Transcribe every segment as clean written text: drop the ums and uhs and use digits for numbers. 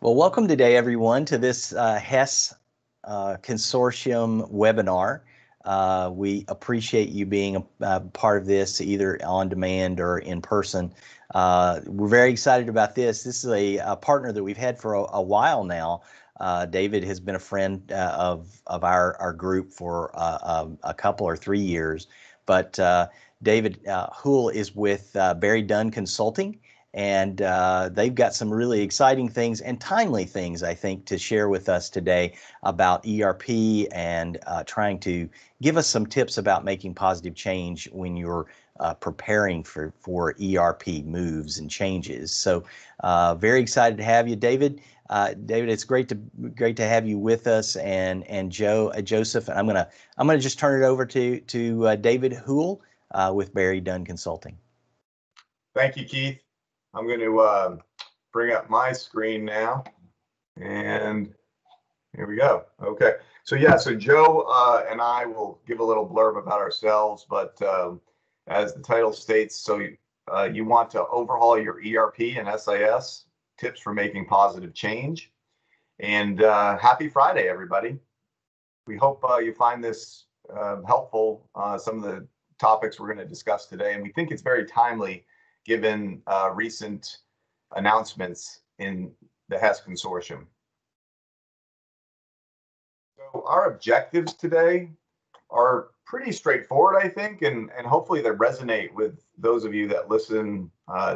Well, welcome today, everyone, to this HES Consortium webinar. We appreciate you being a part of this, either on demand or in person. We're very excited about this. This is a partner that we've had for a while now. David has been a friend of our group for a couple or 3 years. But David Houle is with BerryDunn Consulting. And they've got some really exciting things and timely things, I think, to share with us today about ERP and trying to give us some tips about making positive change when you're preparing for ERP moves and changes. So very excited to have you, David. David, it's great to have you with us, and Joseph. And I'm gonna just turn it over to David Houle with BerryDunn Consulting. Thank you, Keith. I'm going to bring up my screen now, and here we go. Okay, so Joe and I will give a little blurb about ourselves, but as the title states, so you want to overhaul your ERP and SIS, tips for making positive change. And happy Friday, everybody. We hope you find this helpful, some of the topics we're going to discuss today, and we think it's very timely given recent announcements in the HES Consortium. So our objectives today are pretty straightforward, I think, and hopefully they resonate with those of you that listen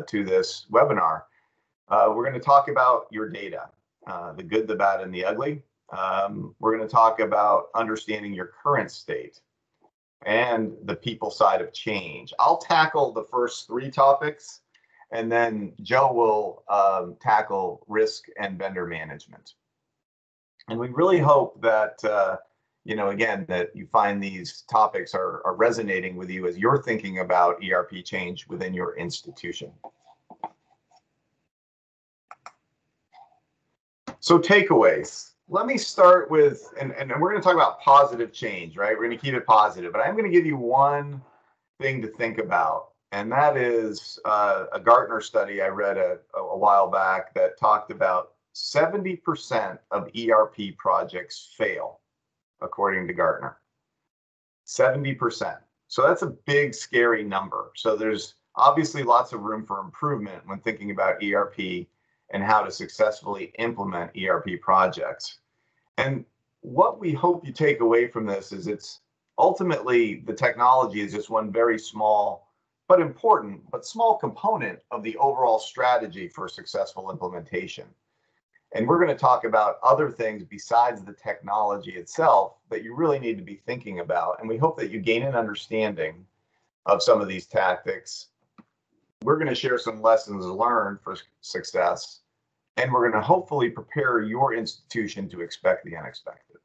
to this webinar. We're going to talk about your data, the good, the bad, and the ugly. We're going to talk about understanding your current state and the people side of change. I'll tackle the first 3 topics, and then Joe will tackle risk and vendor management. And we really hope that, again, that you find these topics are resonating with you as you're thinking about ERP change within your institution. So takeaways. Let me start with, and we're going to talk about positive change, right? We're going to keep it positive, but I'm going to give you one thing to think about, and that is a Gartner study I read a while back that talked about 70% of ERP projects fail, according to Gartner. 70%. So that's a big, scary number. So there's obviously lots of room for improvement when thinking about ERP and how to successfully implement ERP projects. And what we hope you take away from this is it's ultimately the technology is just one very small but important but small component of the overall strategy for successful implementation. And we're going to talk about other things besides the technology itself that you really need to be thinking about. And we hope that you gain an understanding of some of these tactics. We're going to share some lessons learned for success, and we're going to hopefully prepare your institution to expect the unexpected.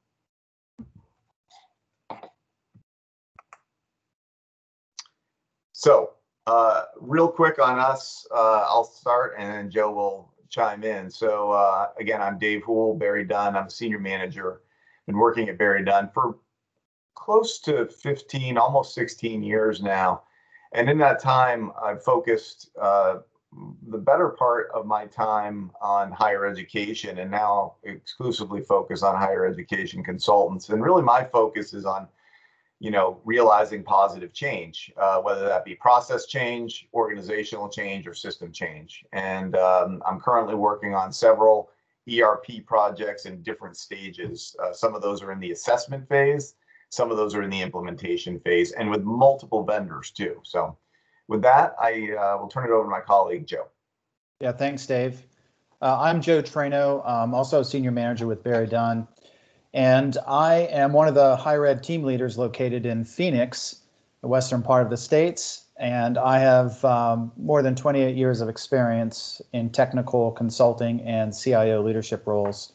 So real quick on us, I'll start and then Joe will chime in. So again, I'm Dave Houle, BerryDunn. I'm a senior manager. Been working at BerryDunn for close to 15, almost 16 years now. And in that time, I've focused the better part of my time on higher education, and now exclusively focus on higher education consultants. And really my focus is on, realizing positive change, whether that be process change, organizational change, or system change. And I'm currently working on several ERP projects in different stages. Some of those are in the assessment phase, some of those are in the implementation phase, and with multiple vendors too. So with that, I will turn it over to my colleague, Joe. Yeah, thanks, Dave. I'm Joe Traino. I'm also a senior manager with BerryDunn, and I am one of the higher ed team leaders located in Phoenix, the western part of the States, and I have more than 28 years of experience in technical consulting and CIO leadership roles.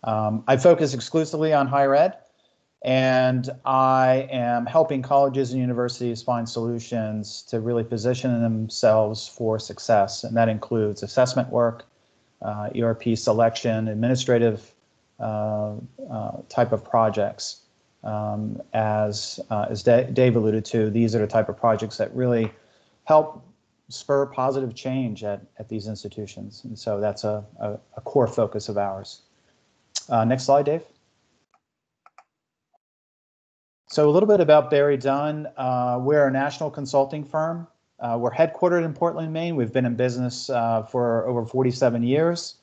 I focus exclusively on higher ed, and I am helping colleges and universities find solutions to really position themselves for success. And that includes assessment work, ERP selection, administrative type of projects. As Dave alluded to, these are the type of projects that really help spur positive change at these institutions. And so that's a core focus of ours. Next slide, Dave. So a little bit about BerryDunn. We're a national consulting firm. We're headquartered in Portland, Maine. We've been in business for over 47 years.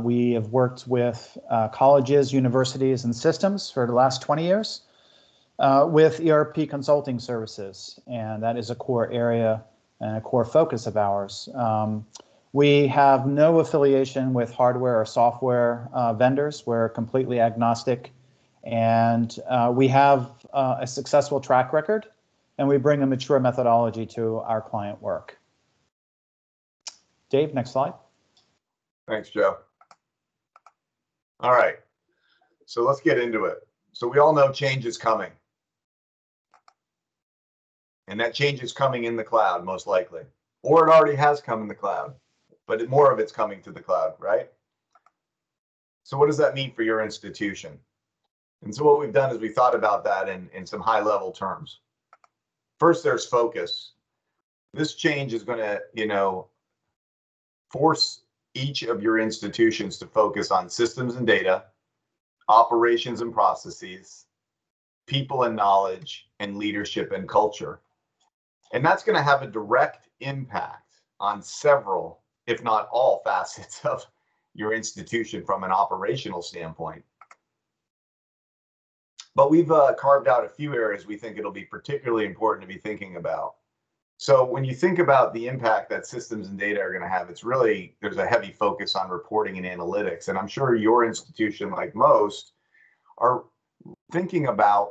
We have worked with colleges, universities, and systems for the last 20 years with ERP consulting services, and that is a core area and a core focus of ours. We have no affiliation with hardware or software vendors. We're completely agnostic, and we have a successful track record, and we bring a mature methodology to our client work. Dave, next slide. Thanks, Joe. All right, so let's get into it. So we all know change is coming. And that change is coming in the cloud, most likely. Or it already has come in the cloud, but more of it's coming to the cloud, right? So what does that mean for your institution? And so what we've done is we thought about that in some high-level terms. First, there's focus. This change is going to, force each of your institutions to focus on systems and data, operations and processes, people and knowledge, and leadership and culture. And that's going to have a direct impact on several, if not all, facets of your institution from an operational standpoint. But we've carved out a few areas we think it'll be particularly important to be thinking about. So when you think about the impact that systems and data are going to have, it's really, there's a heavy focus on reporting and analytics. And I'm sure your institution, like most, are thinking about,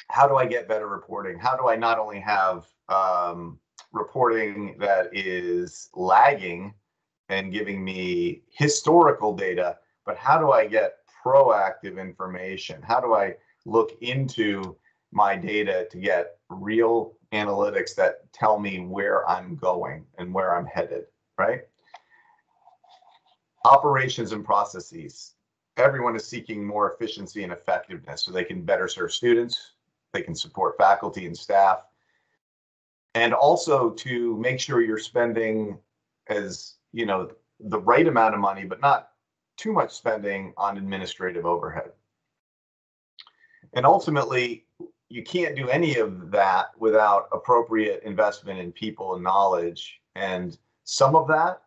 how do I get better reporting? How do I not only have reporting that is lagging and giving me historical data, but how do I get proactive information? How do I look into my data to get real analytics that tell me where I'm going and where I'm headed, right? Operations and processes. Everyone is seeking more efficiency and effectiveness so they can better serve students, they can support faculty and staff, and also to make sure you're spending the right amount of money, but not too much spending on administrative overhead. And ultimately, you can't do any of that without appropriate investment in people and knowledge. And some of that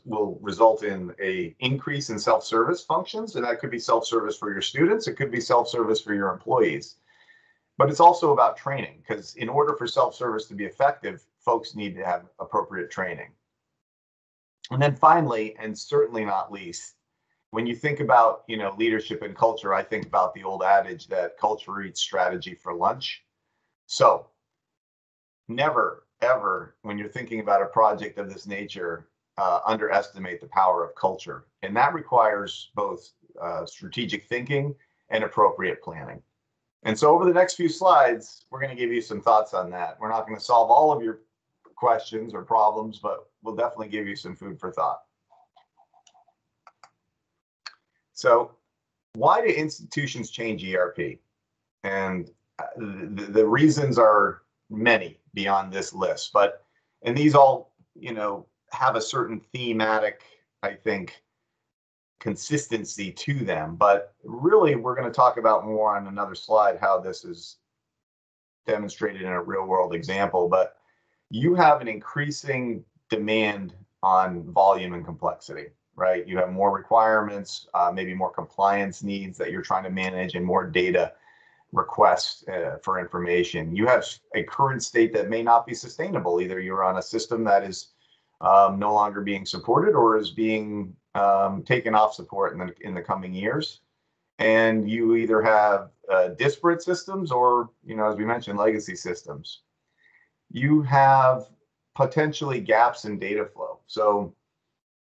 will result in an increase in self-service functions. And that could be self-service for your students. It could be self-service for your employees. But it's also about training, because in order for self-service to be effective, folks need to have appropriate training. And then finally, and certainly not least, when you think about leadership and culture, I think about the old adage that culture eats strategy for lunch. So never, ever, when you're thinking about a project of this nature, underestimate the power of culture. And that requires both strategic thinking and appropriate planning. And so over the next few slides, we're going to give you some thoughts on that. We're not going to solve all of your questions or problems, but we'll definitely give you some food for thought. So why do institutions change ERP? And the reasons are many beyond this list, and these all, have a certain thematic, I think, consistency to them. But really, we're going to talk about more on another slide how this is demonstrated in a real world example. But you have an increasing demand on volume and complexity, right? You have more requirements, maybe more compliance needs that you're trying to manage, and more data requests for information. You have a current state that may not be sustainable. Either you're on a system that is no longer being supported or is being taken off support in the coming years. And you either have disparate systems or, as we mentioned, legacy systems. You have potentially gaps in data flow. So,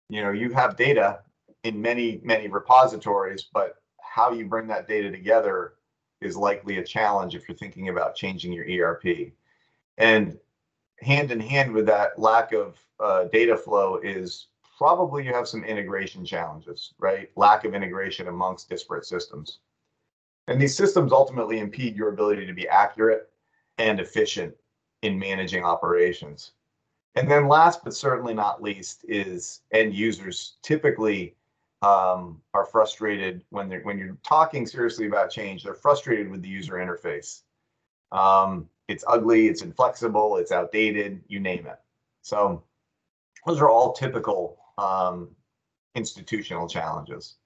you have data in many, many repositories, but how you bring that data together is likely a challenge if you're thinking about changing your ERP. And hand in hand with that lack of data flow is probably you have some integration challenges, right? Lack of integration amongst disparate systems. And these systems ultimately impede your ability to be accurate and efficient in managing operations. And then last but certainly not least is end users typically are frustrated when you're talking seriously about change. They're frustrated with the user interface. It's ugly, it's inflexible, it's outdated, you name it. So those are all typical institutional challenges.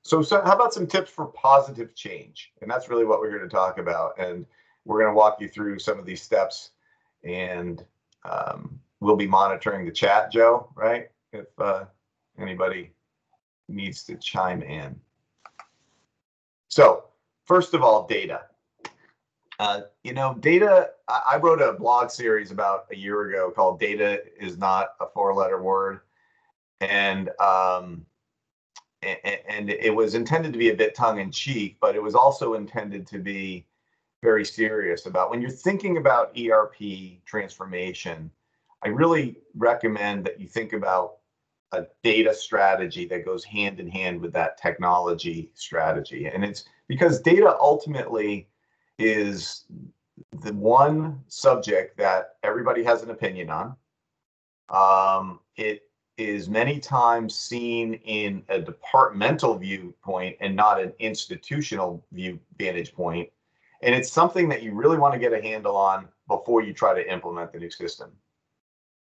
So how about some tips for positive change? And that's really what we're going to talk about. And we're going to walk you through some of these steps, and we'll be monitoring the chat, Joe, right? If anybody needs to chime in. So first of all, data. Data, I wrote a blog series about a year ago called Data is Not a Four-Letter Word. And it was intended to be a bit tongue-in-cheek, but it was also intended to be very serious about when you're thinking about ERP transformation. I really recommend that you think about a data strategy that goes hand in hand with that technology strategy. And it's because data ultimately is the one subject that everybody has an opinion on. It is many times seen in a departmental viewpoint and not an institutional vantage point. And it's something that you really want to get a handle on before you try to implement the new system,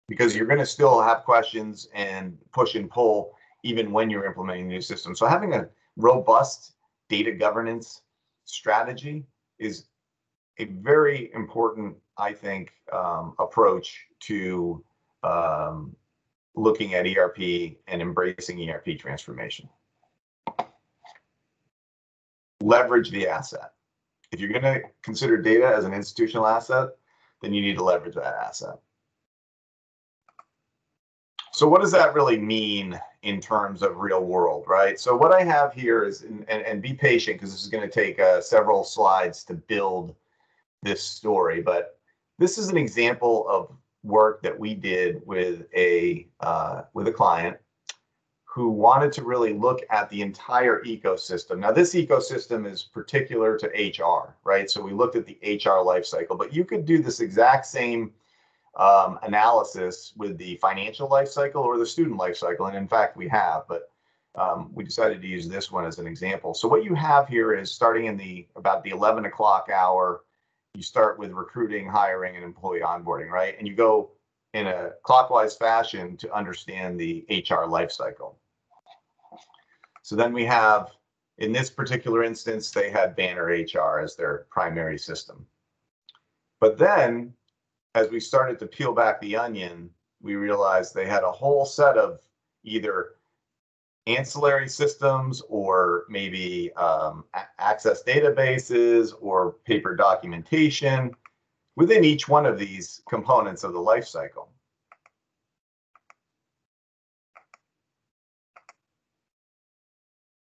because you're going to still have questions and push and pull even when you're implementing the new system. So having a robust data governance strategy is a very important, I think, approach to looking at ERP and embracing ERP transformation. Leverage the asset. If you're going to consider data as an institutional asset, then you need to leverage that asset. So what does that really mean in terms of real world, right? So what I have here is, and be patient because this is going to take several slides to build this story, but this is an example of work that we did with a client who wanted to really look at the entire ecosystem. Now, this ecosystem is particular to HR, right? So we looked at the HR lifecycle, but you could do this exact same analysis with the financial lifecycle or the student lifecycle, and in fact, we have, but we decided to use this one as an example. So what you have here is starting in about the 11 o'clock hour. You start with recruiting, hiring, and employee onboarding, right? And you go in a clockwise fashion to understand the HR lifecycle. So then we have, in this particular instance, they had Banner HR as their primary system. But then, as we started to peel back the onion, we realized they had a whole set of either ancillary systems or maybe access databases or paper documentation within each one of these components of the life cycle.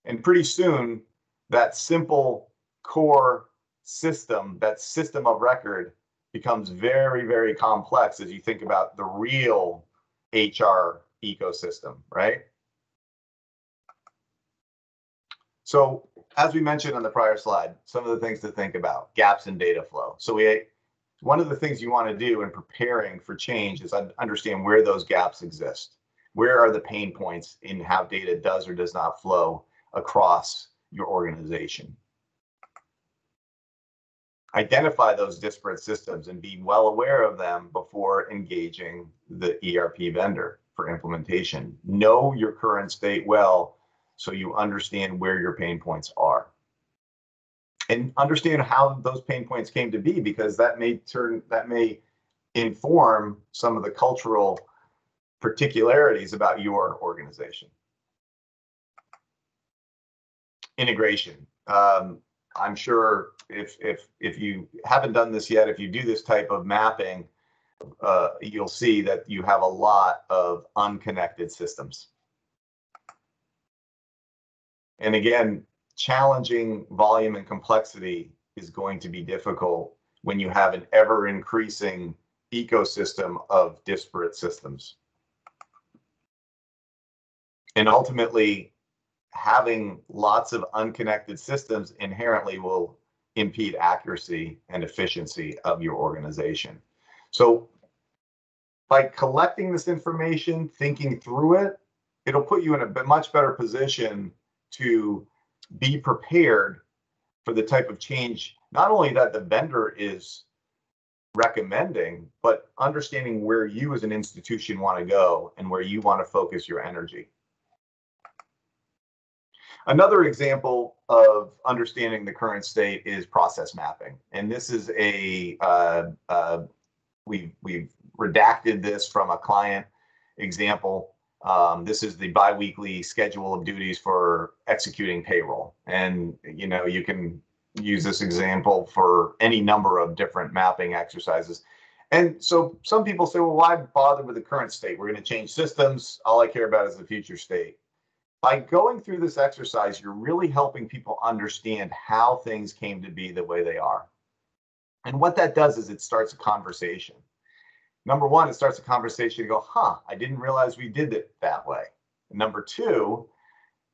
And pretty soon, that simple core system, that system of record, becomes very, very complex as you think about the real HR ecosystem, right? So as we mentioned on the prior slide, some of the things to think about: gaps in data flow. So one of the things you want to do in preparing for change is understand where those gaps exist. Where are the pain points in how data does or does not flow across your organization? Identify those disparate systems and be well aware of them before engaging the ERP vendor for implementation. Know your current state well so you understand where your pain points are. And understand how those pain points came to be, because that may inform some of the cultural particularities about your organization. Integration. I'm sure if you haven't done this yet, if you do this type of mapping, you'll see that you have a lot of unconnected systems. And again, challenging volume and complexity is going to be difficult when you have an ever-increasing ecosystem of disparate systems. And ultimately, having lots of unconnected systems inherently will impede accuracy and efficiency of your organization. So by collecting this information, thinking through it, it'll put you in a much better position to be prepared for the type of change, not only that the vendor is recommending, but understanding where you as an institution want to go and where you want to focus your energy. Another example of understanding the current state is process mapping. And this is we've redacted this from a client example. This is the biweekly schedule of duties for executing payroll. And, you can use this example for any number of different mapping exercises. And so some people say, well, why bother with the current state? We're going to change systems. All I care about is the future state. By going through this exercise, you're really helping people understand how things came to be the way they are. And what that does is it starts a conversation. Number one, it starts a conversation to go, I didn't realize we did it that way. And number two,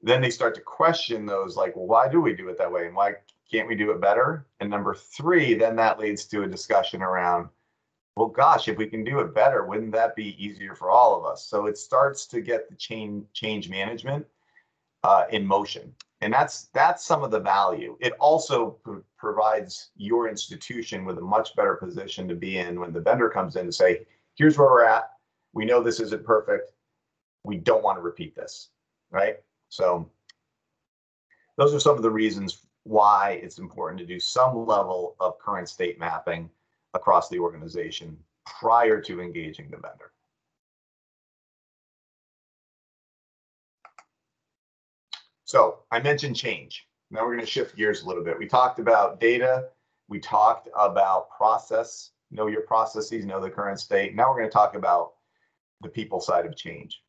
then they start to question those, like, well, why do we do it that way? And why can't we do it better? And number three, then that leads to a discussion around, well, gosh, if we can do it better, wouldn't that be easier for all of us? So it starts to get the change management in motion. And that's some of the value. It also provides your institution with a much better position to be in when the vendor comes in to say, here's where we're at. We know this isn't perfect. We don't want to repeat this, right? So those are some of the reasons why it's important to do some level of current state mapping across the organization prior to engaging the vendor. So I mentioned change. Now we're going to shift gears a little bit. We talked about data. We talked about process, know your processes, know the current state. Now we're going to talk about the people side of change.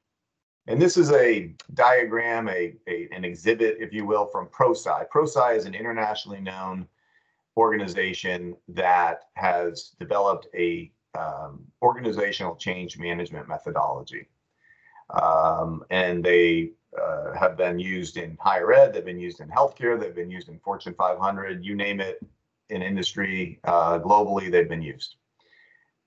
And this is a diagram, an exhibit, if you will, from ProSci. ProSci is an internationally known organization that has developed a organizational change management methodology. And they have been used in higher ed, they've been used in healthcare, they've been used in Fortune 500, you name it, in industry, globally, they've been used.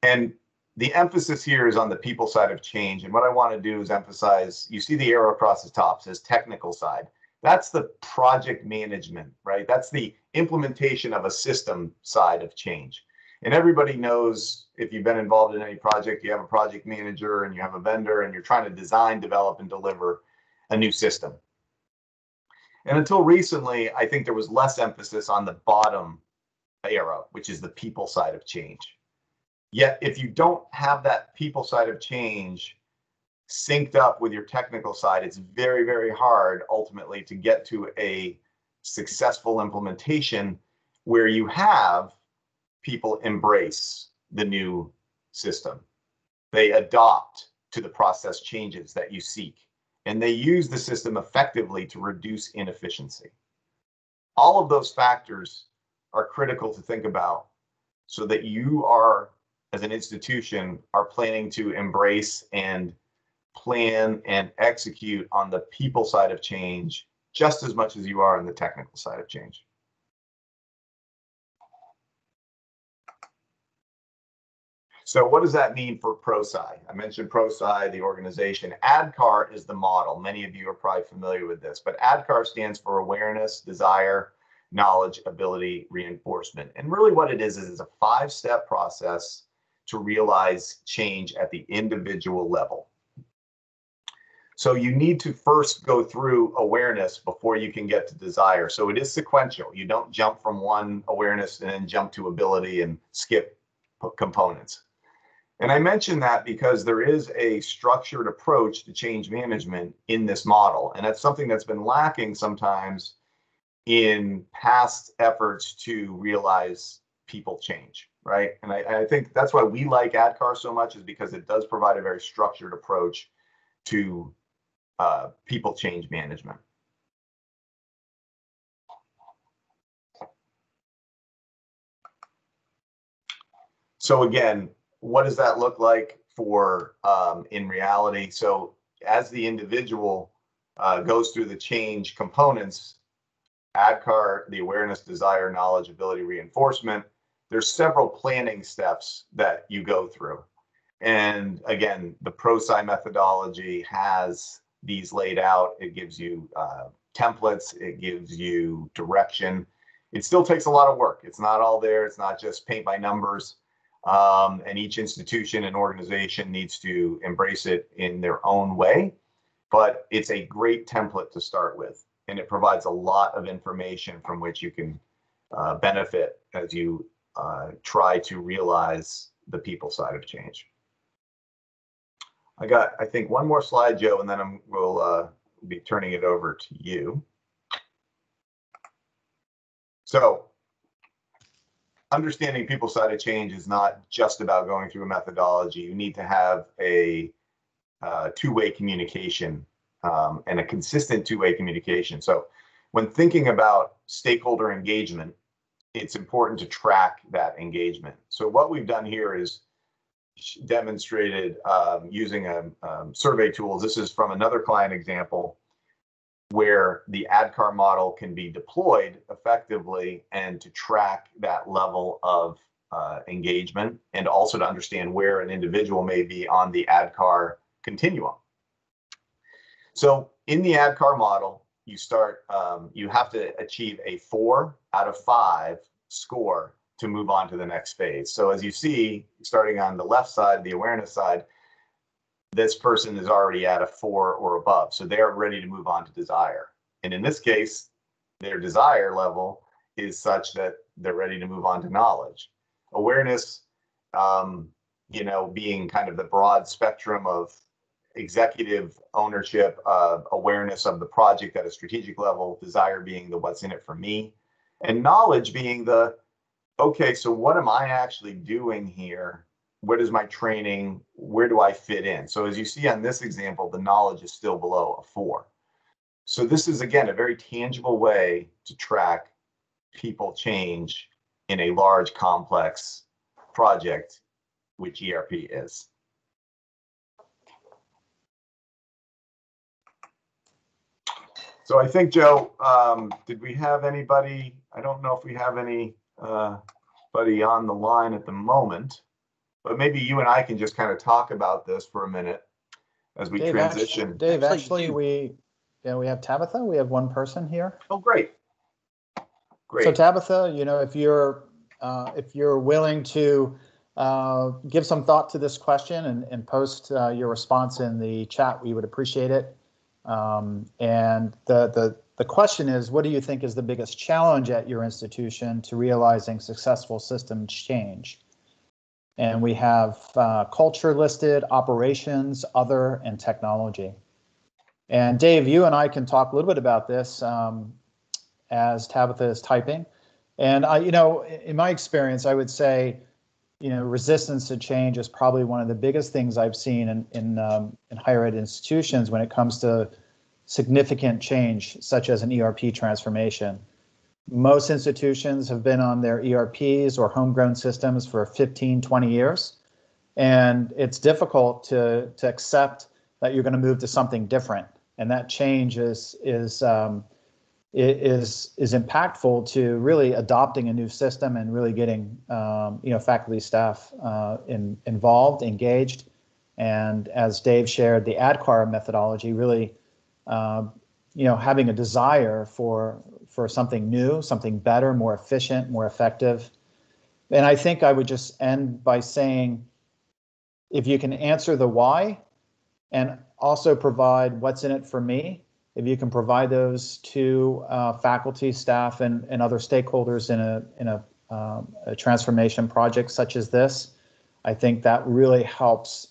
And the emphasis here is on the people side of change. And what I want to do is emphasize, you see the arrow across the top says technical side. That's the project management, right? That's the implementation of a system side of change. And everybody knows, if you've been involved in any project, you have a project manager and you have a vendor and you're trying to design, develop, and deliver a new system. And until recently, I think there was less emphasis on the bottom arrow, which is the people side of change. Yet, if you don't have that people side of change synced up with your technical side, it's very, very hard ultimately to get to a successful implementation where you have people embrace the new system. They adopt to the process changes that you seek, and they use the system effectively to reduce inefficiency. All of those factors are critical to think about so that you are, as an institution, are planning to embrace and plan and execute on the people side of change just as much as you are on the technical side of change. So what does that mean for ProSci? I mentioned ProSci, the organization. ADKAR is the model. Many of you are probably familiar with this, but ADKAR stands for awareness, desire, knowledge, ability, reinforcement. And really what it is it's a 5-step process to realize change at the individual level. So you need to first go through awareness before you can get to desire. So it is sequential. You don't jump from one awareness and then jump to ability and skip components. And I mention that because there is a structured approach to change management in this model. And that's something that's been lacking sometimes in past efforts to realize people change, right? And I think that's why we like ADKAR so much, is because it does provide a very structured approach to people change management. So again, what does that look like for in reality? So as the individual goes through the change components, ADKAR, the awareness, desire, knowledge, ability, reinforcement, there's several planning steps that you go through. And again, the ProSci methodology has these laid out. It gives you templates, it gives you direction. It still takes a lot of work. It's not all there. It's not just paint by numbers. And each institution and organization needs to embrace it in their own way. But it's a great template to start with. And it provides a lot of information from which you can benefit as you try to realize the people side of change. I think, one more slide, Joe, and then we'll be turning it over to you. So understanding people side of change is not just about going through a methodology. You need to have a two-way communication and a consistent two-way communication. So when thinking about stakeholder engagement, it's important to track that engagement. So what we've done here is demonstrated using survey tools. This is from another client example where the ADKAR model can be deployed effectively and to track that level of engagement, and also to understand where an individual may be on the ADKAR continuum. So in the ADKAR model, you start, you have to achieve a 4 out of 5 score to move on to the next phase. So as you see, starting on the left side, the awareness side, this person is already at a 4 or above. So they're ready to move on to desire. And in this case, their desire level is such that they're ready to move on to knowledge. Awareness, you know, being kind of the broad spectrum of executive ownership, awareness of the project at a strategic level, desire being the what's in it for me, and knowledge being the, okay, so what am I actually doing here? What is my training? Where do I fit in? So as you see on this example, the knowledge is still below a 4. So this is, again, a very tangible way to track people change in a large, complex project, which ERP is. So I think, Joe, did we have anybody? I don't know if we have anybody on the line at the moment, but maybe you and I can just kind of talk about this for a minute as we transition. Dave, actually, we have Tabitha. We have one person here. Oh, great. Great. So Tabitha, you know, if you're willing to give some thought to this question and post your response in the chat, we would appreciate it. And the question is, what do you think is the biggest challenge at your institution to realizing successful system change? And we have culture listed, operations, other, and technology. And Dave, you and I can talk a little bit about this as Tabitha is typing. And you know, in my experience, I would say, you know, resistance to change is probably one of the biggest things I've seen in higher ed institutions when it comes to significant change, such as an ERP transformation. Most institutions have been on their ERPs or homegrown systems for 15, 20 years. And it's difficult to accept that you're going to move to something different. And that change is impactful to really adopting a new system and really getting you know, faculty, staff involved, engaged. And as Dave shared, the ADKAR methodology really you know, having a desire for something new, something better, more efficient, more effective. And I think I would just end by saying, if you can answer the why and also provide what's in it for me, if you can provide those to faculty, staff, and other stakeholders in a transformation project such as this, I think that really helps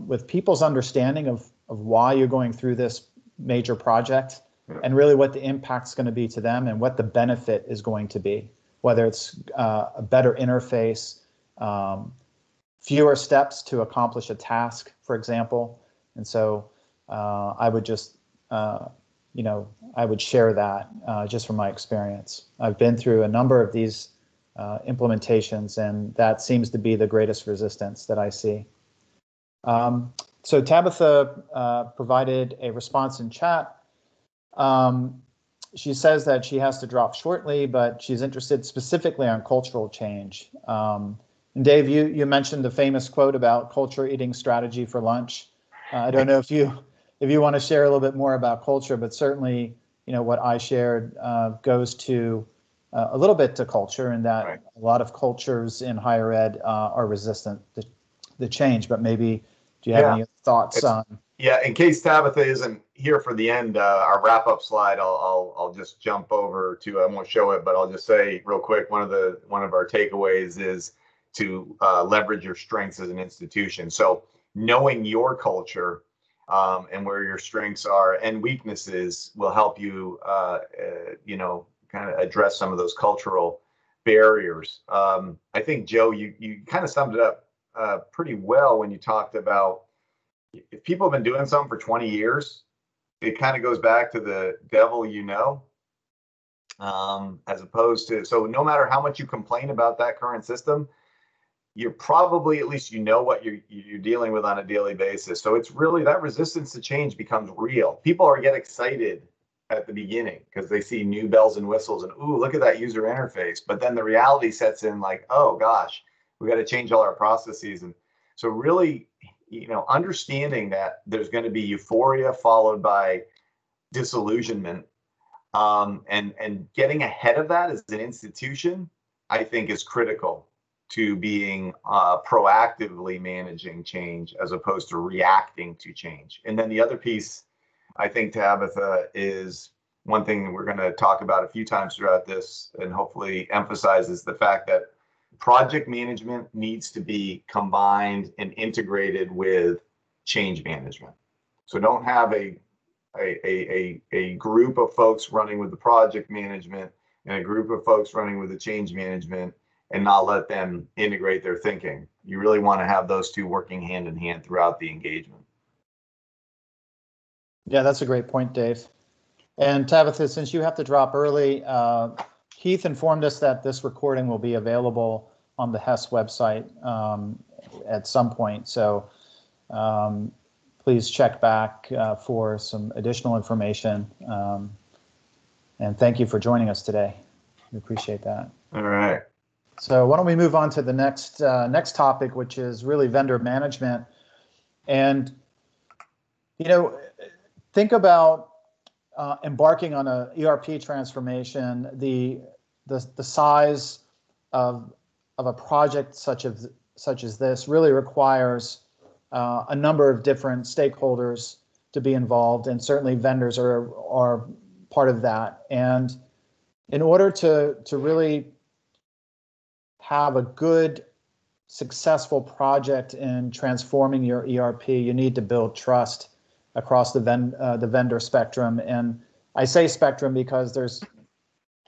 with people's understanding of why you're going through this major project and really what the impact's going to be to them and what the benefit is going to be, whether it's a better interface, fewer steps to accomplish a task, for example. And so I would just, you know, I would share that just from my experience. I've been through a number of these implementations, and that seems to be the greatest resistance that I see. So Tabitha provided a response in chat. she says that she has to drop shortly, but she's interested specifically on cultural change. And Dave, you mentioned the famous quote about culture eating strategy for lunch. I don't know if you want to share a little bit more about culture, but certainly, what I shared goes to a little bit to culture, and that Right. a lot of cultures in higher ed are resistant to the change. But maybe, do you have any thoughts on? Yeah, in case Tabitha isn't here for the end, our wrap-up slide, I'll just jump over to. I won't show it, but I'll just say real quick. One of our takeaways is to leverage your strengths as an institution. So knowing your culture and where your strengths are and weaknesses will help you, kind of address some of those cultural barriers. I think, Joe, you kind of summed it up pretty well when you talked about, if people have been doing something for 20 years, it kind of goes back to the devil, as opposed to, so no matter how much you complain about that current system, you're probably, at least what you're dealing with on a daily basis. So it's really that resistance to change becomes real. People get excited at the beginning because they see new bells and whistles and, ooh, look at that user interface. But then the reality sets in like, oh gosh, we got to change all our processes. And so really, understanding that there's going to be euphoria followed by disillusionment, and getting ahead of that as an institution, I think is critical to being proactively managing change as opposed to reacting to change. And then the other piece, I think, Tabitha, is one thing we're going to talk about a few times throughout this and hopefully emphasizes the fact that project management needs to be combined and integrated with change management. So don't have a group of folks running with the project management and a group of folks running with the change management and not let them integrate their thinking. You really want to have those two working hand in hand throughout the engagement. Yeah, that's a great point, Dave. And Tabitha, since you have to drop early, Keith informed us that this recording will be available on the HES website at some point. So please check back for some additional information. And thank you for joining us today. We appreciate that. All right. So why don't we move on to the next topic, which is really vendor management. And, think about embarking on an ERP transformation. The size of a project such as this really requires a number of different stakeholders to be involved, and certainly vendors are part of that. And in order to really have a good, successful project in transforming your ERP, you need to build trust across the vendor spectrum. And I say spectrum because there's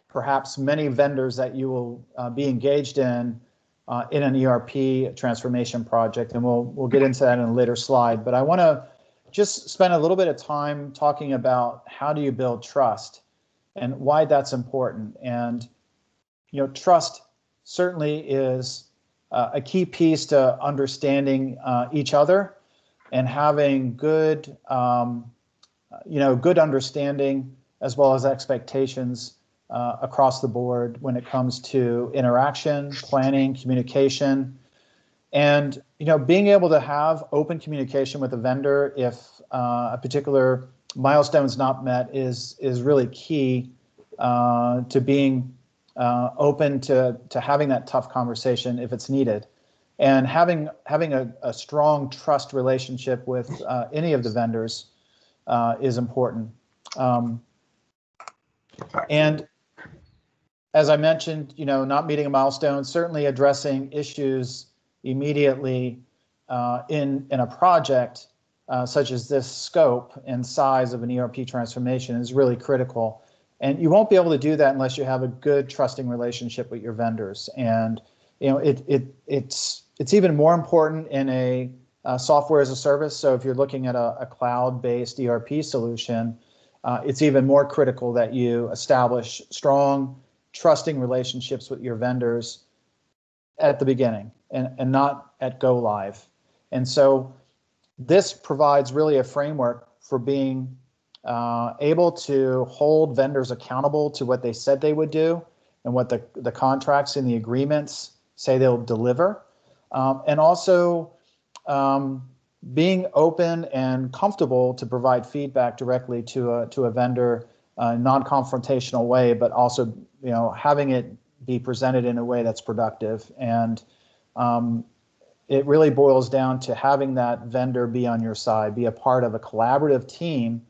perhaps many vendors that you will be engaged in an ERP transformation project, and we'll get into that in a later slide. But I want to just spend a little bit of time talking about how do you build trust and why that's important. And trust certainly is a key piece to understanding each other and having good, good understanding as well as expectations across the board when it comes to interaction, planning, communication, and being able to have open communication with a vendor if a particular milestone is not met is really key to being open to having that tough conversation if it's needed. And having a strong trust relationship with any of the vendors is important. And as I mentioned, not meeting a milestone, certainly addressing issues immediately in a project such as this scope and size of an ERP transformation is really critical. And you won't be able to do that unless you have a good trusting relationship with your vendors. And it's even more important in a software as a service. So if you're looking at a cloud-based ERP solution, it's even more critical that you establish strong, trusting relationships with your vendors at the beginning and not at go live. And so this provides really a framework for being able to hold vendors accountable to what they said they would do and what the contracts and the agreements say they'll deliver, and also being open and comfortable to provide feedback directly to a vendor, non-confrontational way, but also having it be presented in a way that's productive. And it really boils down to having that vendor be on your side, be a part of a collaborative team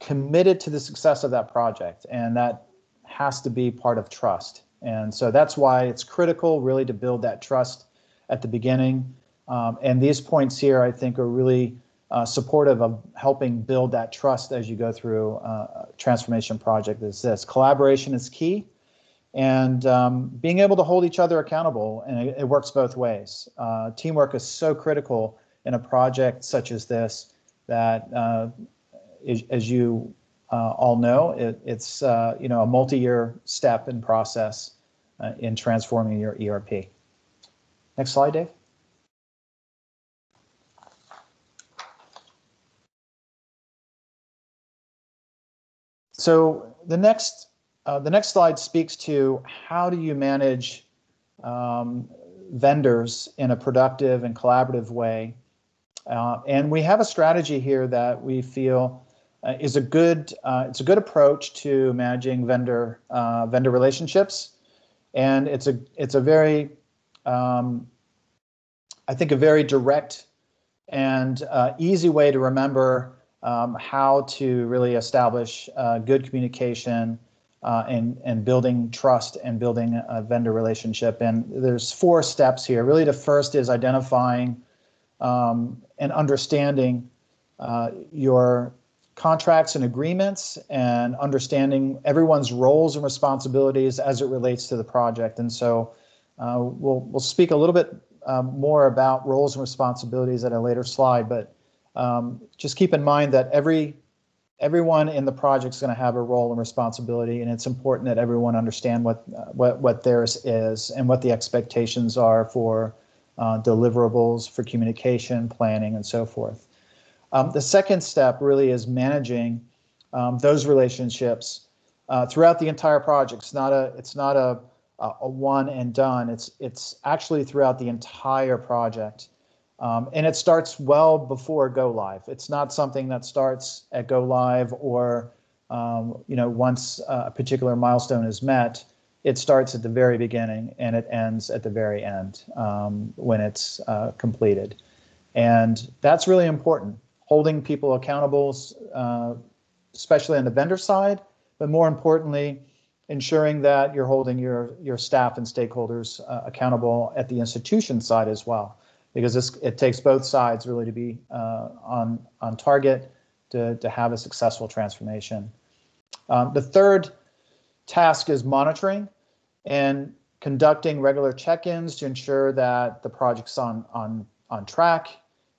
committed to the success of that project, and that has to be part of trust. And so that's why it's critical really to build that trust at the beginning. And these points here, I think, are really supportive of helping build that trust as you go through a transformation project as this. Collaboration is key, and being able to hold each other accountable, and it works both ways. Teamwork is so critical in a project such as this that, as you all know, it's a multi-year step and process in transforming your ERP. Next slide, Dave. So the next slide speaks to how do you manage vendors in a productive and collaborative way, and we have a strategy here that we feel is a good approach to managing vendor relationships, and it's a very I think a very direct and easy way to remember how to really establish good communication and building trust and building a vendor relationship. And there's 4 steps here. Really, the first is identifying and understanding your contracts and agreements, and understanding everyone's roles and responsibilities as it relates to the project. And so we'll speak a little bit more about roles and responsibilities at a later slide, but just keep in mind that everyone in the project is going to have a role and responsibility, and it's important that everyone understand what theirs is and what the expectations are for deliverables, for communication, planning, and so forth. The second step really is managing those relationships throughout the entire project. It's not a one and done. It's actually throughout the entire project. And it starts well before go live. It's not something that starts at go live or once a particular milestone is met. It starts at the very beginning and it ends at the very end when it's completed. And that's really important. Holding people accountable, especially on the vendor side, but more importantly, ensuring that you're holding your staff and stakeholders accountable at the institution side as well, because it takes both sides really to be on target to have a successful transformation. The third task is monitoring and conducting regular check-ins to ensure that the project's on track,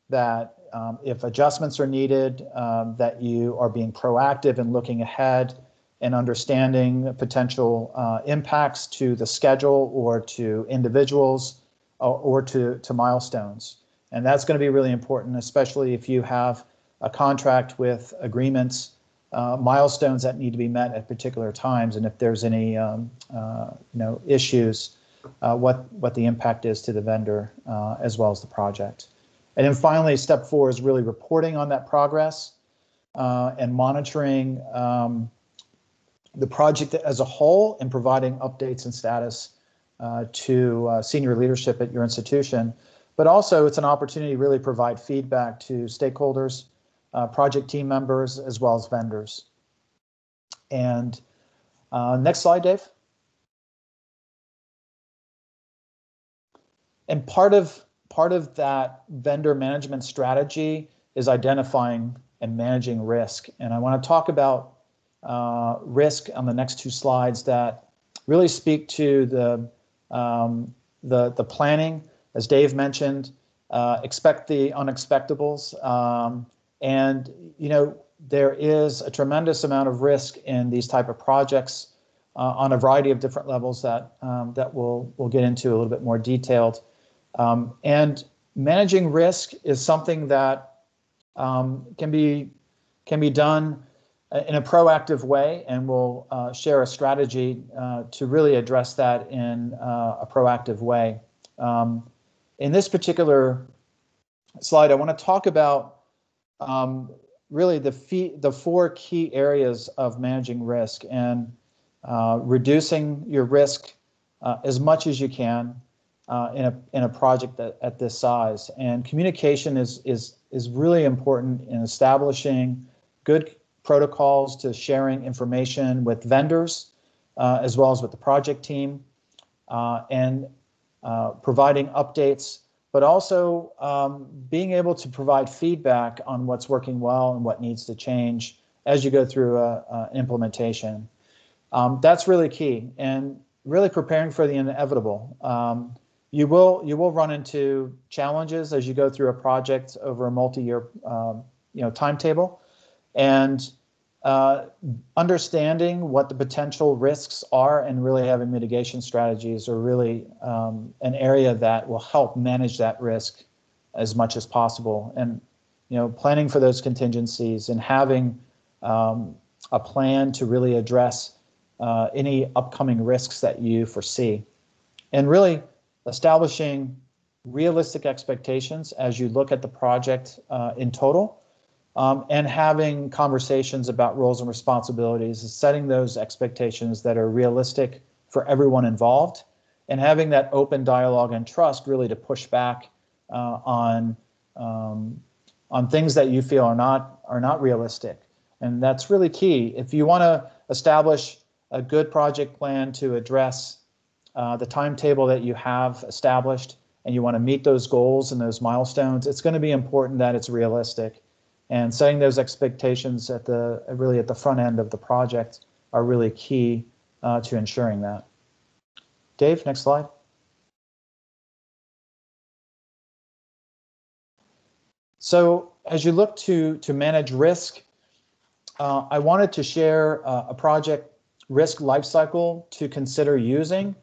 that if adjustments are needed, that you are being proactive and looking ahead and understanding potential impacts to the schedule or to individuals or to milestones. And that's going to be really important, especially if you have a contract with agreements, milestones that need to be met at particular times, and if there's any issues, what the impact is to the vendor as well as the project. And then finally, step 4 is really reporting on that progress and monitoring the project as a whole and providing updates and status to senior leadership at your institution. But also it's an opportunity to really provide feedback to stakeholders, project team members, as well as vendors. And next slide, Dave. And part of that vendor management strategy is identifying and managing risk. And I want to talk about risk on the next 2 slides that really speak to the planning, as Dave mentioned. Expect the unexpectables, and there is a tremendous amount of risk in these type of projects on a variety of different levels that we'll get into a little bit more detailed. And managing risk is something that can be done in a proactive way, and we'll share a strategy to really address that in a proactive way. In this particular slide, I want to talk about really the four key areas of managing risk and reducing your risk as much as you can in a project at this size. And communication is really important in establishing good protocols to sharing information with vendors as well as with the project team and providing updates, but also being able to provide feedback on what's working well and what needs to change as you go through an implementation. That's really key, and really preparing for the inevitable. You will run into challenges as you go through a project over a multi-year timetable, and understanding what the potential risks are and really having mitigation strategies are really an area that will help manage that risk as much as possible. And planning for those contingencies and having a plan to really address any upcoming risks that you foresee, and really establishing realistic expectations as you look at the project in total. And having conversations about roles and responsibilities, setting those expectations that are realistic for everyone involved, and having that open dialogue and trust really to push back on things that you feel are not realistic. And that's really key. If you want to establish a good project plan to address the timetable that you have established, and you want to meet those goals and those milestones, it's going to be important that it's realistic. And setting those expectations at the front end of the project are really key to ensuring that. Dave, next slide. So as you look to manage risk, I wanted to share a project risk lifecycle to consider using.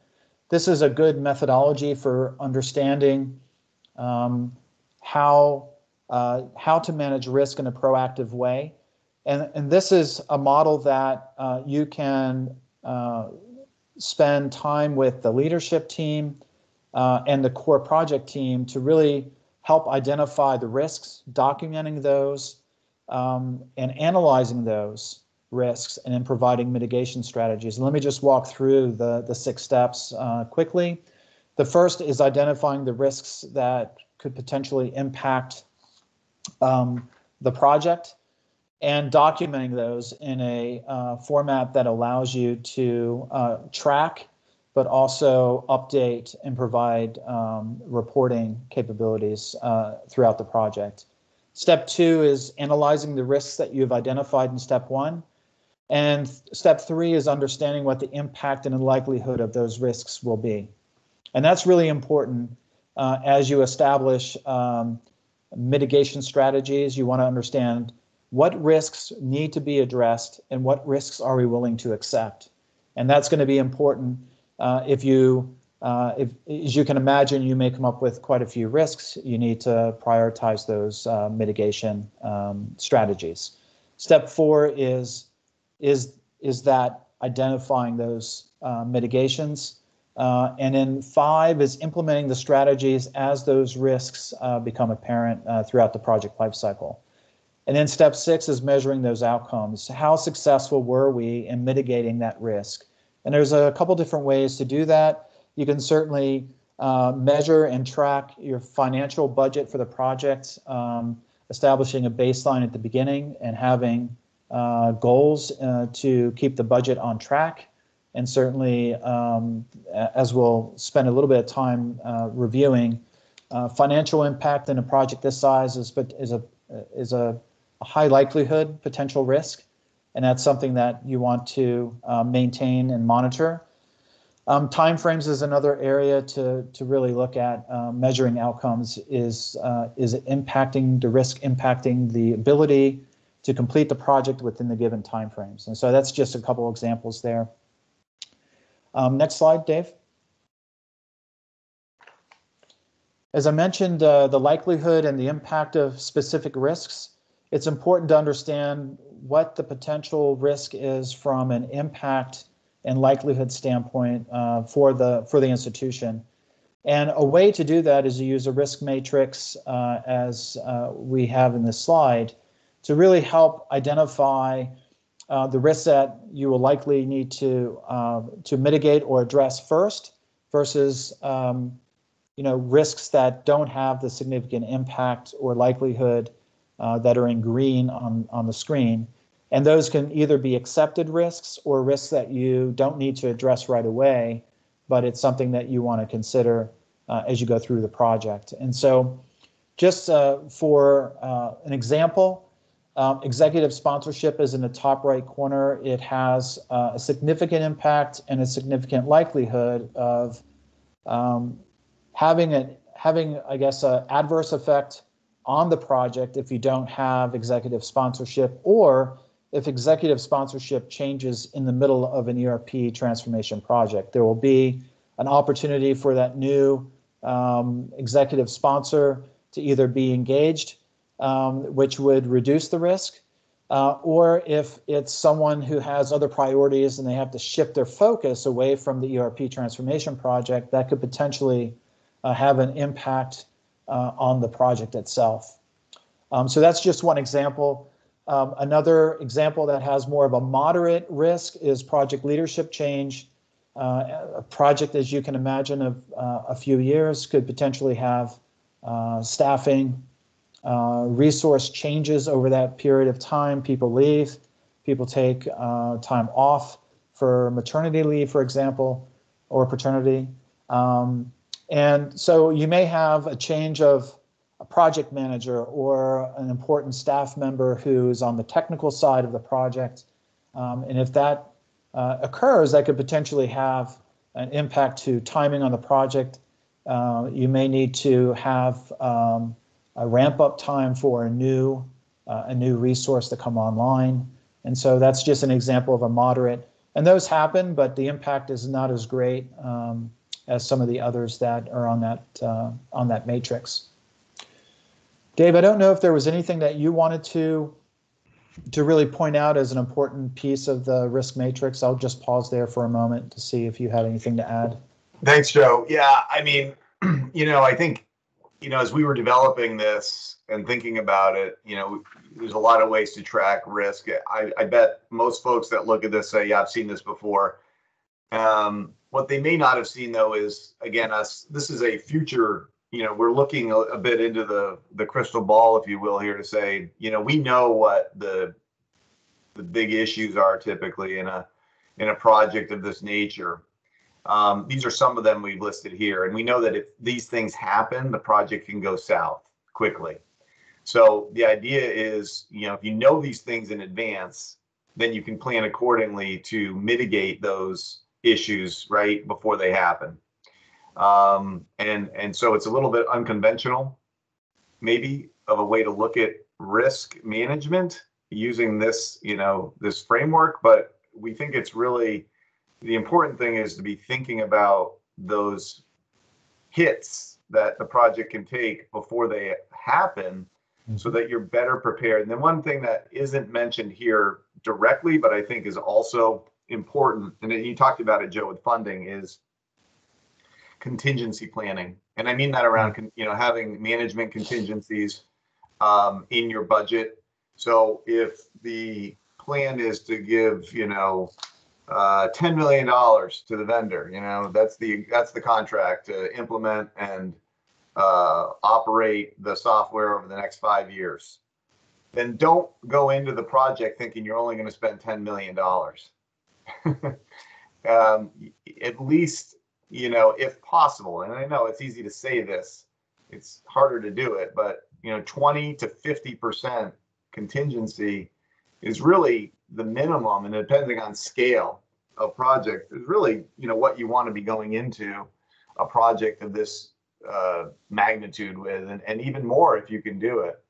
This is a good methodology for understanding how to manage risk in a proactive way. And this is a model that you can spend time with the leadership team and the core project team to really help identify the risks, documenting those, and analyzing those risks, and then providing mitigation strategies. And let me just walk through the 6 steps quickly. The first is identifying the risks that could potentially impact the project, and documenting those in a format that allows you to track, but also update and provide reporting capabilities throughout the project. Step 2 is analyzing the risks that you've identified in step 1. And step 3 is understanding what the impact and the likelihood of those risks will be. And that's really important as you establish mitigation strategies. You want to understand what risks need to be addressed and what risks are we willing to accept. And that's going to be important if as you can imagine, you may come up with quite a few risks. You need to prioritize those mitigation strategies. Step 4 is that identifying those mitigations. And then 5 is implementing the strategies as those risks become apparent throughout the project lifecycle. And then step 6 is measuring those outcomes. How successful were we in mitigating that risk? And there's a couple different ways to do that. You can certainly measure and track your financial budget for the project, establishing a baseline at the beginning and having goals to keep the budget on track. And certainly, as we'll spend a little bit of time reviewing, financial impact in a project this size is a high likelihood potential risk, and that's something that you want to maintain and monitor. Timeframes is another area to really look at. Measuring outcomes is impacting the risk, impacting the ability to complete the project within the given timeframes. And so that's just a couple examples there. Next slide, Dave. As I mentioned, the likelihood and the impact of specific risks it's important to understand what the potential risk is from an impact and likelihood standpoint for the institution. And a way to do that is to use a risk matrix, as we have in this slide, to really help identify the risks that you will likely need to mitigate or address first, versus risks that don't have the significant impact or likelihood that are in green on the screen. And those can either be accepted risks or risks that you don't need to address right away, but it's something that you want to consider as you go through the project. And so just for an example, executive sponsorship is in the top right corner. It has a significant impact and a significant likelihood of having, I guess, an adverse effect on the project if you don't have executive sponsorship, or if executive sponsorship changes in the middle of an ERP transformation project. There will be an opportunity for that new executive sponsor to either be engaged, which would reduce the risk, or if it's someone who has other priorities and they have to shift their focus away from the ERP transformation project, that could potentially have an impact on the project itself. So that's just one example. Another example that has more of a moderate risk is project leadership change. A project, as you can imagine, of a few years could potentially have staffing, resource changes over that period of time. People leave, people take time off for maternity leave, for example, or paternity. And so you may have a change of a project manager or an important staff member who's on the technical side of the project. And if that occurs, that could potentially have an impact to timing on the project. You may need to have a ramp up time for a new resource to come online. And so that's just an example of a moderate. And those happen, but the impact is not as great as some of the others that are on that matrix. Dave, I don't know if there was anything that you wanted to really point out as an important piece of the risk matrix. I'll just pause there for a moment to see if you had anything to add. Thanks, Joe. Yeah, I mean, I think, as we were developing this and thinking about it, there's a lot of ways to track risk. I bet most folks that look at this say, yeah, I've seen this before. What they may not have seen, though, is, again, this is a future, we're looking a bit into the crystal ball, if you will, here to say, we know what the big issues are typically in a project of this nature. These are some of them we've listed here, and we know that if these things happen, the project can go south quickly. So the idea is, if you know these things in advance, then you can plan accordingly to mitigate those issues right before they happen. And so it's a little bit unconventional, maybe, of a way to look at risk management using this, this framework, but we think it's really, the important thing is to be thinking about those hits that the project can take before they happen, so that you're better prepared. And then one thing that isn't mentioned here directly, but I think is also important, and you talked about it, Joe, with funding, is contingency planning. And I mean that around, having management contingencies in your budget. So if the plan is to give, $10 million to the vendor, that's the contract to implement and operate the software over the next 5 years, then don't go into the project thinking you're only going to spend $10 million. At least, if possible, and I know it's easy to say this, it's harder to do it, but 20 to 50% contingency is really the minimum, and depending on scale of project, is really what you want to be going into a project of this magnitude with, and even more if you can do it.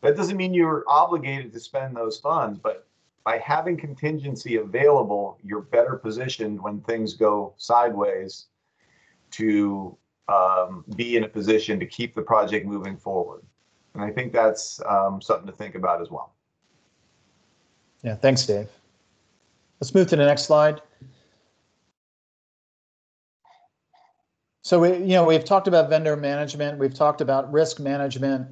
That doesn't mean you're obligated to spend those funds, but by having contingency available, you're better positioned when things go sideways to be in a position to keep the project moving forward. And I think that's something to think about as well. Yeah, thanks, Dave. Let's move to the next slide. So we've talked about vendor management. We've talked about risk management.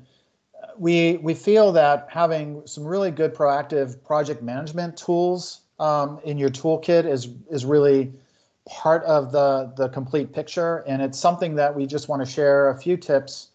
We feel that having some really good proactive project management tools in your toolkit is really part of the complete picture, and it's something that we just want to share a few tips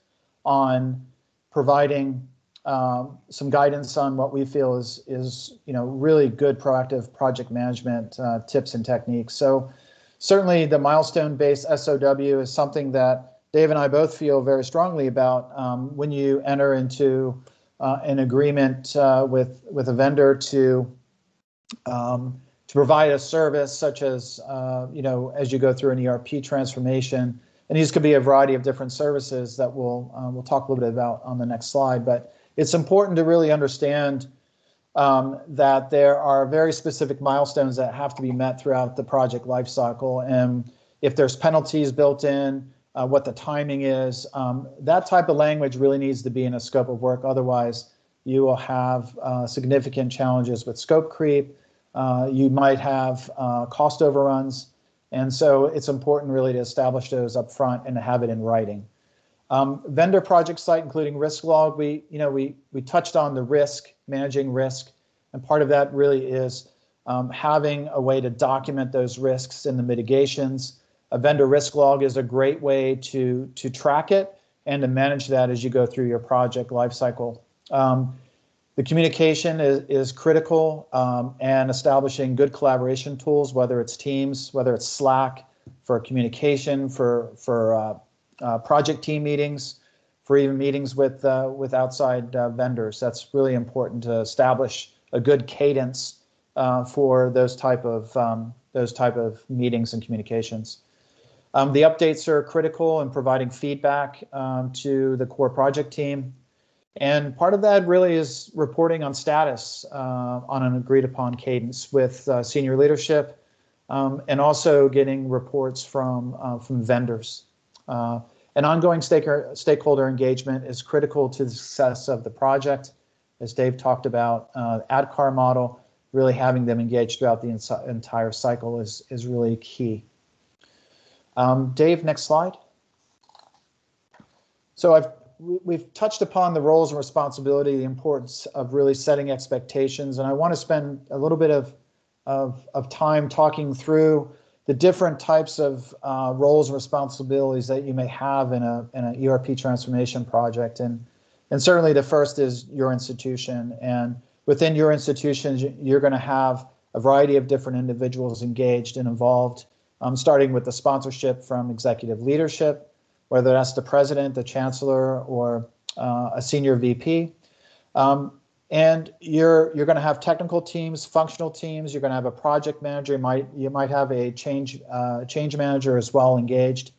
on, providing some guidance on what we feel is really good proactive project management tips and techniques. So certainly the milestone-based SOW is something that Dave and I both feel very strongly about. When you enter into an agreement with a vendor to provide a service, such as as you go through an ERP transformation, and these could be a variety of different services that we'll talk a little bit about on the next slide. But it's important to really understand that there are very specific milestones that have to be met throughout the project lifecycle, and if there's penalties built in, what the timing is, that type of language really needs to be in a scope of work. Otherwise, you will have significant challenges with scope creep. You might have cost overruns, and so it's important really to establish those up front and to have it in writing. Vendor project site, including risk log, we touched on the risk, managing risk, and part of that really is having a way to document those risks and the mitigations. A vendor risk log is a great way to track it and to manage that as you go through your project lifecycle. The communication is critical, and establishing good collaboration tools, whether it's Teams, whether it's Slack for communication, for project team meetings, for even meetings with outside vendors. That's really important to establish a good cadence for those type of meetings and communications. The updates are critical in providing feedback to the core project team. And part of that really is reporting on status on an agreed upon cadence with senior leadership, and also getting reports from vendors. And ongoing stakeholder engagement is critical to the success of the project. As Dave talked about, ADKAR model, really having them engaged throughout the entire cycle is really key. Dave, next slide. So we've touched upon the roles and responsibility, the importance of really setting expectations, and I want to spend a little bit of time talking through the different types of roles and responsibilities that you may have in an ERP transformation project. And certainly the first is your institution, and within your institutions, you're going to have a variety of different individuals engaged and involved, starting with the sponsorship from executive leadership, whether that's the president, the chancellor, or a senior VP. And you're going to have technical teams, functional teams. You're going to have a project manager. You might have a change manager as well engaged,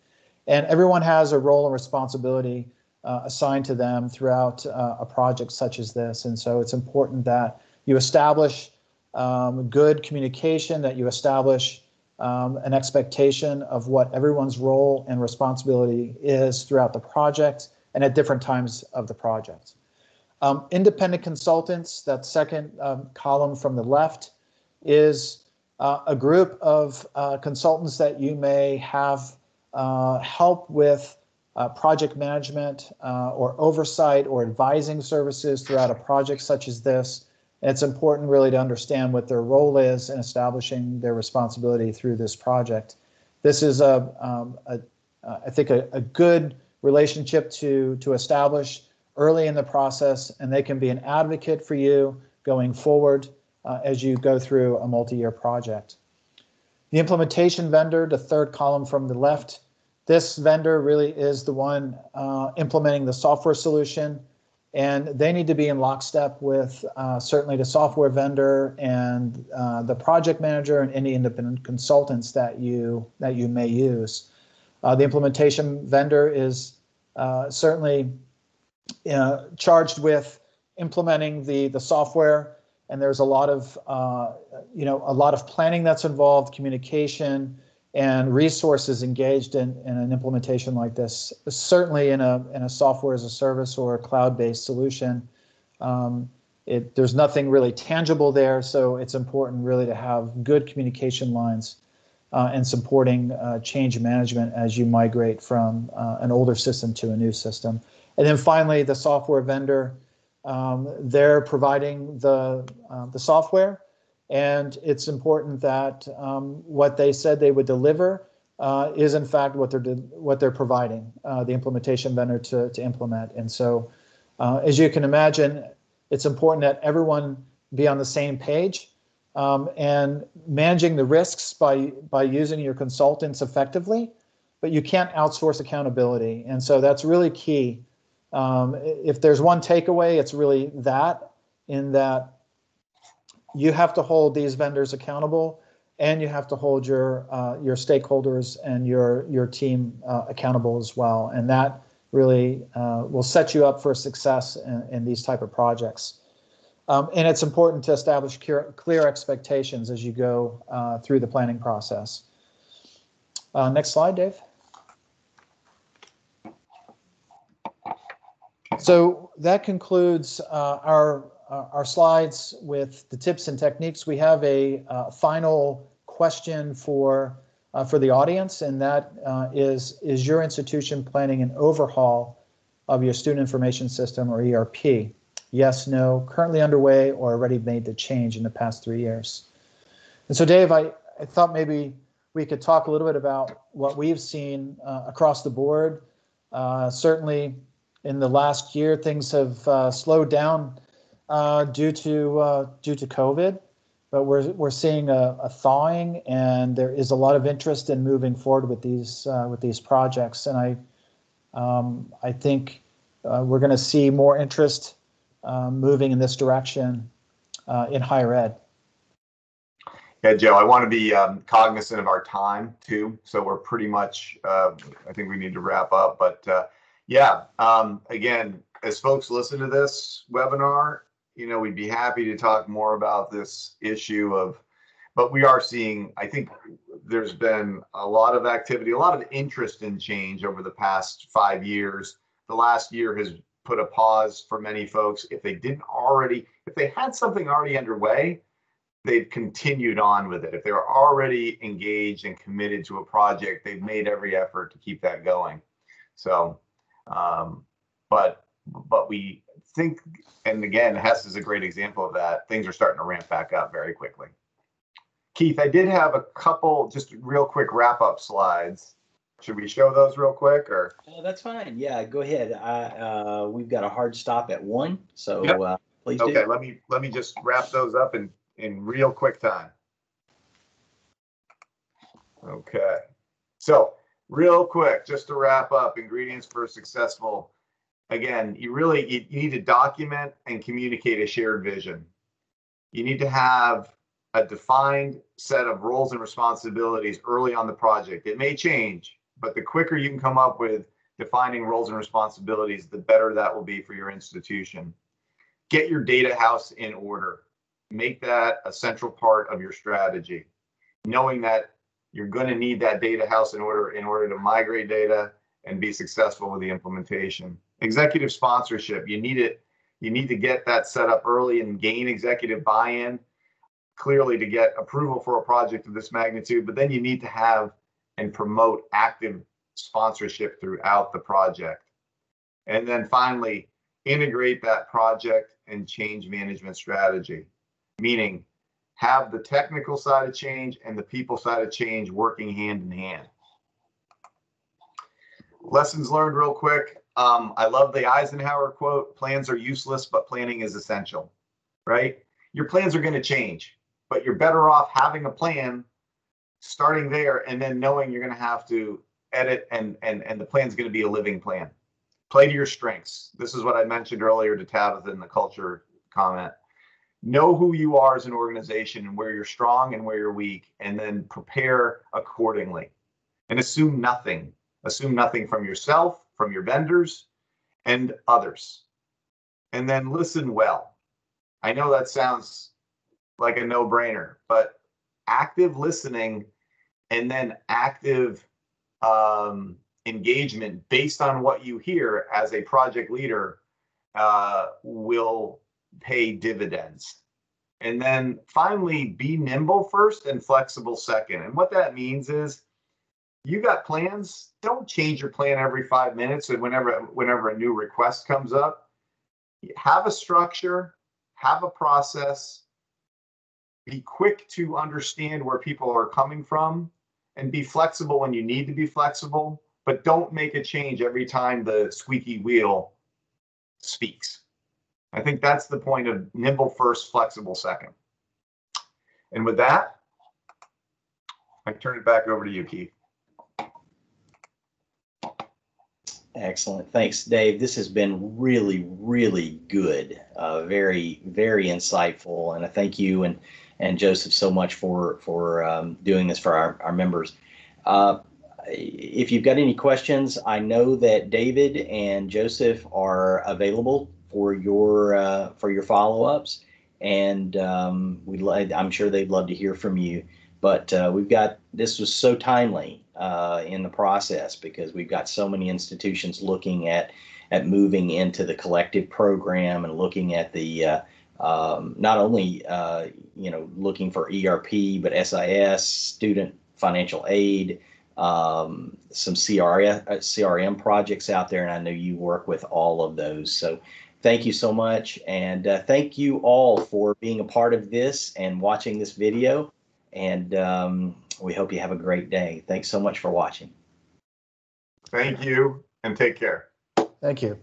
and everyone has a role and responsibility assigned to them throughout a project such as this. And so it's important that you establish good communication, that you establish an expectation of what everyone's role and responsibility is throughout the project and at different times of the project. Independent consultants, that second column from the left, is a group of consultants that you may have help with project management or oversight or advising services throughout a project such as this. And it's important really to understand what their role is in establishing their responsibility through this project. This is I think a good relationship to establish early in the process, and they can be an advocate for you going forward as you go through a multi-year project. The implementation vendor, the third column from the left, this vendor really is the one implementing the software solution, and they need to be in lockstep with certainly the software vendor and the project manager and any independent consultants that you may use. The implementation vendor is certainly charged with implementing the software, and there's a lot of planning that's involved, communication, and resources engaged in an implementation like this. Certainly in a software as a service or a cloud-based solution, there's nothing really tangible there, so it's important really to have good communication lines and supporting change management as you migrate from an older system to a new system. And then finally, the software vendor, they're providing the software, and it's important that what they said they would deliver is in fact what they're providing the implementation vendor to implement. And so, as you can imagine, it's important that everyone be on the same page, and managing the risks by using your consultants effectively, but you can't outsource accountability. And so that's really key. If there's one takeaway, it's really that, in that you have to hold these vendors accountable, and you have to hold your stakeholders and your team accountable as well. And that really will set you up for success in these type of projects. And it's important to establish clear expectations as you go through the planning process. Next slide, Dave. So that concludes our slides with the tips and techniques. We have a final question for the audience, and that is your institution planning an overhaul of your student information system, or ERP? Yes, no, currently underway, or already made the change in the past 3 years? And so, Dave, I thought maybe we could talk a little bit about what we've seen across the board. Certainly in the last year, things have slowed down due to COVID, but we're seeing a thawing, and there is a lot of interest in moving forward with these projects. And I think we're going to see more interest moving in this direction in higher ed. Yeah, Joe, I want to be cognizant of our time too. So we're pretty much, I think we need to wrap up. But again, as folks listen to this webinar, we'd be happy to talk more about this issue but we are seeing, I think there's been a lot of activity, a lot of interest in change over the past 5 years. The last year has put a pause for many folks. If they had something already underway, they've continued on with it. If they were already engaged and committed to a project, they've made every effort to keep that going. So, but we think, and again, Hess is a great example of that, things are starting to ramp back up very quickly. Keith, I did have a couple just real quick wrap-up slides. Should we show those real quick, or? Oh, that's fine. Yeah, go ahead. We've got a hard stop at 1, so Yep. Please do. Okay, let me just wrap those up in real quick time. Okay, so real quick, just to wrap up, ingredients for successful. Again, you need to document and communicate a shared vision. You need to have a defined set of roles and responsibilities early on the project. It may change, but the quicker you can come up with defining roles and responsibilities, the better that will be for your institution. Get your data house in order. Make that a central part of your strategy, knowing that you're going to need that data house in order to migrate data and be successful with the implementation. Executive sponsorship, you need to get that set up early and gain executive buy-in, clearly, to get approval for a project of this magnitude, but then you need to have and promote active sponsorship throughout the project. And then finally, integrate that project and change management strategy, meaning have the technical side of change and the people side of change working hand in hand. Lessons learned real quick. I love the Eisenhower quote, plans are useless, but planning is essential, right? Your plans are going to change, but you're better off having a plan, starting there, and then knowing you're going to have to edit, and the plan's going to be a living plan. Play to your strengths. This is what I mentioned earlier to Tabitha in the culture comment. Know who you are as an organization and where you're strong and where you're weak, and then prepare accordingly. And assume nothing. Assume nothing from yourself, from your vendors, and others. And then listen well. I know that sounds like a no-brainer, but active listening and then active engagement based on what you hear as a project leader will pay dividends. And then finally, be nimble first and flexible second. And what that means is you got plans, don't change your plan every 5 minutes and whenever a new request comes up. Have a structure, have a process, be quick to understand where people are coming from, and be flexible when you need to be flexible, but don't make a change every time the squeaky wheel speaks. I think that's the point of nimble first, flexible second. And with that, I turn it back over to you, Keith. Excellent. Thanks, Dave. This has been really, really good. Very, very insightful. And I thank you and Joseph so much for doing this for our members. If you've got any questions, I know that David and Joseph are available for your follow-ups, and I'm sure they'd love to hear from you. But this was so timely in the process because we've got so many institutions looking at moving into the collective program and looking at the not only looking for ERP but SIS, student financial aid, some CRM projects out there, and I know you work with all of those. So thank you so much, and thank you all for being a part of this and watching this video. And we hope you have a great day. Thanks so much for watching. Thank you, and take care. Thank you.